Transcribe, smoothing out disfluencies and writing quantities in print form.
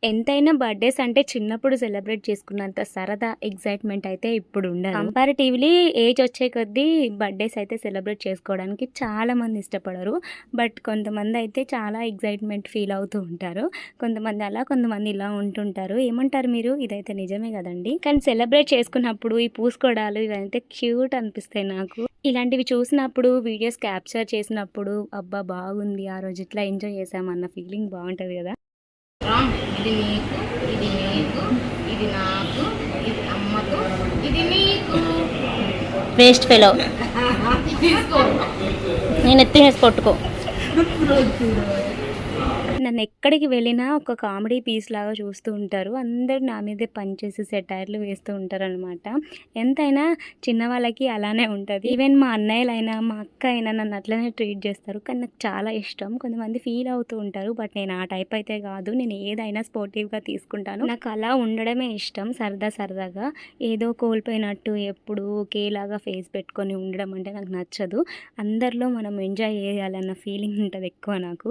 ఎంతైనా బర్త్‌డేస్ అంటే చిన్నప్పుడు సెలబ్రేట్ చేసుకున్నంత సరదా, ఎక్సైట్‌మెంట్ అయితే ఇప్పుడు ఉండదు. కంపారిటివ్‌లీ ఏజ్ వచ్చే కొద్దీ బర్త్‌డేస్ అయితే సెలబ్రేట్ చేసుకోవడానికి చాలామంది ఇష్టపడరు. బట్ కొంతమంది అయితే చాలా ఎక్సైట్‌మెంట్ ఫీల్ అవుతూ ఉంటారు. కొంతమంది అలా, కొంతమంది ఇలా ఉంటుంటారు. ఏమంటారు మీరు? ఇదైతే నిజమే కదండీ! కానీ సెలబ్రేట్ చేసుకున్నప్పుడు ఈ పూసుకోవడాలు ఇవైతే క్యూట్ అనిపిస్తాయి నాకు. ఇలాంటివి చూసినప్పుడు వీడియోస్ క్యాప్చర్ చేసినప్పుడు అబ్బా! బాగుంది. ఆ రోజు ఇట్లా ఎంజాయ్ చేశామన్న ఫీలింగ్ బావుంటది కదా! ఇది నీకు, ఇది నీకు, ఇది నాకు, ఇది అమ్మకు, ఇది నీకు. వేస్ట్ ఫెలో తీసుకో. నేను ఎత్తినేసి కొట్టుకో. నన్ను ఎక్కడికి వెళ్ళినా ఒక కామెడీ పీస్ లాగా చూస్తూ ఉంటారు. అందరూ నా మీదే పంచేసి సెటైర్లు వేస్తూ ఉంటారనమాట. ఎంతైనా చిన్నవాళ్ళకి అలానే ఉంటది. ఈవెన్ మా అన్నయ్యలైనా, మా అక్క అయినా నన్ను అట్లనే ట్రీట్ చేస్తారు. కానీ నాకు చాలా ఇష్టం. కొంతమంది ఫీల్ అవుతూ ఉంటారు. బట్ నేను ఆ టైప్ అయితే కాదు. నేను ఏదైనా స్పోర్టివ్‌గా తీసుకుంటాను. నాకు అలా ఉండడమే ఇష్టం. సరదా సరదాగా ఏదో కోల్పోయినట్టు ఎప్పుడు ఒకేలాగా ఫేస్ పెట్టుకొని ఉండడం అంటే నాకు నచ్చదు. అందరిలో మనం ఎంజాయ్ చేయాలన్న ఫీలింగ్ ఉంటది ఎక్కువ నాకు.